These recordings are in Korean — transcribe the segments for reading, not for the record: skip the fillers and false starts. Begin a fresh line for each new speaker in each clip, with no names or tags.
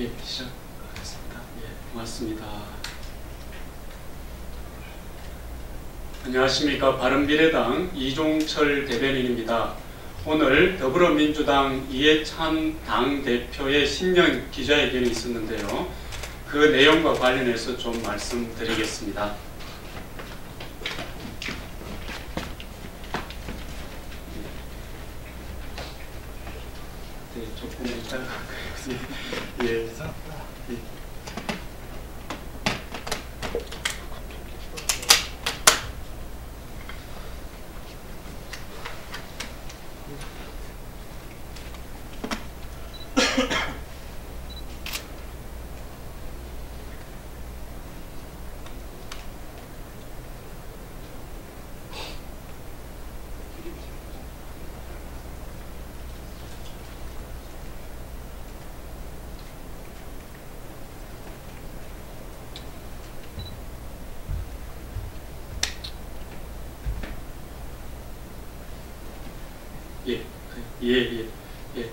예, 시작하겠습니다. 예, 고맙습니다. 안녕하십니까. 바른미래당 이종철 대변인입니다. 오늘 더불어민주당 이해찬 당대표의 신년 기자회견이 있었는데요. 그 내용과 관련해서 좀 말씀드리겠습니다. 네, 조금 이따가 예.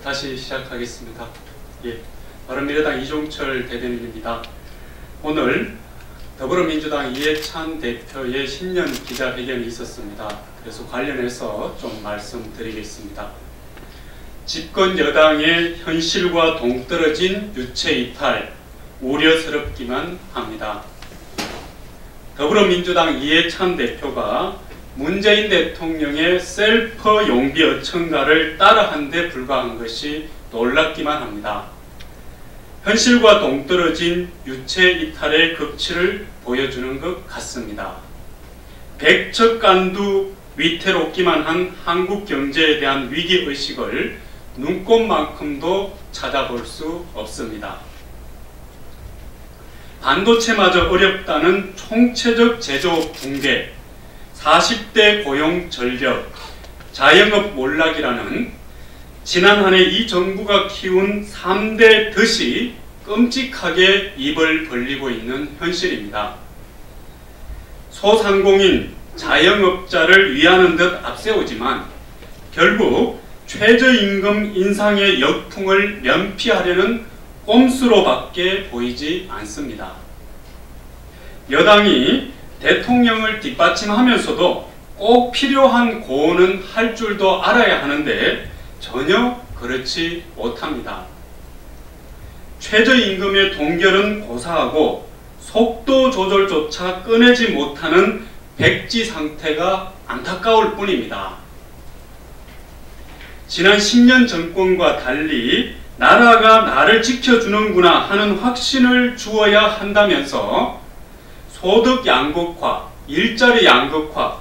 다시 시작하겠습니다. 예, 바른미래당 이종철 대변인입니다. 오늘 더불어민주당 이해찬 대표의 신년 기자회견이 있었습니다. 그래서 관련해서 좀 말씀드리겠습니다. 집권 여당의 현실과 동떨어진 유체이탈, 우려스럽기만 합니다. 더불어민주당 이해찬 대표가 문재인 대통령의 셀프 용비 어천가를 따라한 데 불과한 것이 놀랍기만 합니다. 현실과 동떨어진 유체 이탈의 극치를 보여주는 것 같습니다. 백척간두 위태롭기만 한 한국 경제에 대한 위기의식을 눈꼽만큼도 찾아볼 수 없습니다. 반도체마저 어렵다는 총체적 제조업 붕괴, 40대 고용 전력, 자영업 몰락이라는 지난 한 해 이 정부가 키운 3대 덫이 끔찍하게 입을 벌리고 있는 현실입니다. 소상공인, 자영업자를 위하는 듯 앞세우지만 결국 최저임금 인상의 역풍을 면피하려는 꼼수로밖에 보이지 않습니다. 여당이 대통령을 뒷받침하면서도 꼭 필요한 고언은 할 줄도 알아야 하는데 전혀 그렇지 못합니다. 최저임금의 동결은 고사하고 속도 조절조차 꺼내지 못하는 백지 상태가 안타까울 뿐입니다. 지난 10년 정권과 달리 나라가 나를 지켜주는구나 하는 확신을 주어야 한다면서 소득 양극화, 일자리 양극화,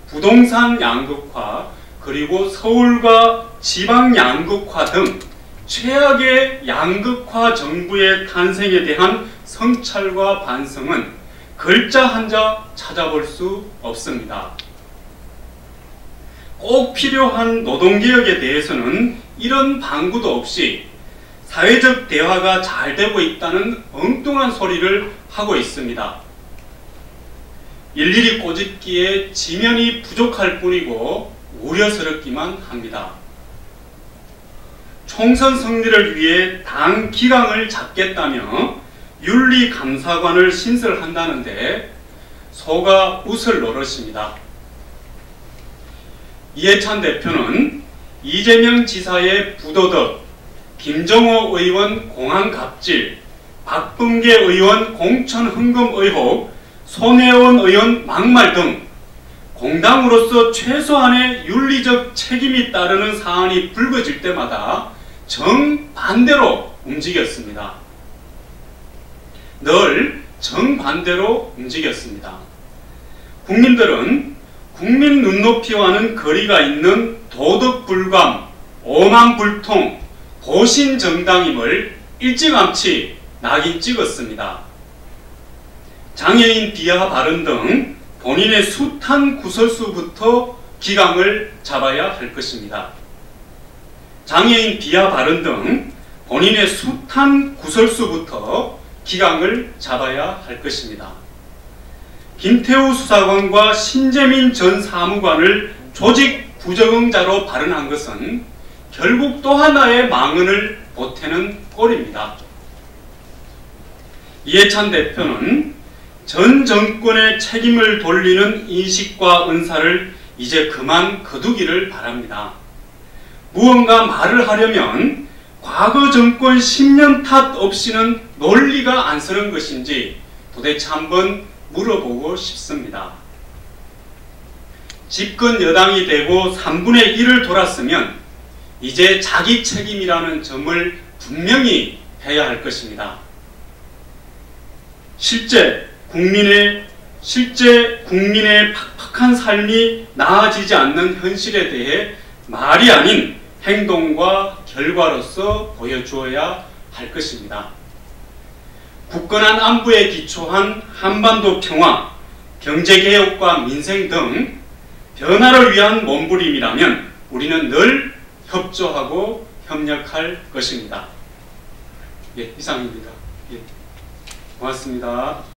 부동산 양극화, 그리고 서울과 지방 양극화 등 최악의 양극화 정부의 탄생에 대한 성찰과 반성은 글자 한자 찾아볼 수 없습니다. 꼭 필요한 노동개혁에 대해서는 이런 방구도 없이 사회적 대화가 잘 되고 있다는 엉뚱한 소리를 하고 있습니다. 일일이 꼬집기에 지면이 부족할 뿐이고 우려스럽기만 합니다. 총선 승리를 위해 당 기강을 잡겠다며 윤리감사관을 신설한다는데 소가 웃을 노릇입니다. 이해찬 대표는 이재명 지사의 부도덕, 김정호 의원 공항갑질, 박범계 의원 공천흥금 의혹, 손혜원 의원 막말 등 공당으로서 최소한의 윤리적 책임이 따르는 사안이 불거질 때마다 정반대로 움직였습니다. 늘 정반대로 움직였습니다. 국민들은 국민 눈높이와는 거리가 있는 도덕불감, 오만불통, 보신정당임을 일찌감치 낙인 찍었습니다. 장애인 비하 발언 등 본인의 숱한 구설수부터 기강을 잡아야 할 것입니다. 장애인 비하 발언 등 본인의 숱한 구설수부터 기강을 잡아야 할 것입니다. 김태우 수사관과 신재민 전 사무관을 조직 부적응자로 발언한 것은 결국 또 하나의 망언을 보태는 꼴입니다. 이해찬 대표는 전 정권의 책임을 돌리는 인식과 은사를 이제 그만 거두기를 바랍니다. 무언가 말을 하려면 과거 정권 10년 탓 없이는 논리가 안 서는 것인지 도대체 한번 물어보고 싶습니다. 집권 여당이 되고 3분의 1을 돌았으면 이제 자기 책임이라는 점을 분명히 해야 할 것입니다. 실제 국민의 팍팍한 삶이 나아지지 않는 현실에 대해 말이 아닌 행동과 결과로서 보여주어야 할 것입니다. 굳건한 안보에 기초한 한반도 평화, 경제개혁과 민생 등 변화를 위한 몸부림이라면 우리는 늘 협조하고 협력할 것입니다. 예, 이상입니다. 예, 고맙습니다.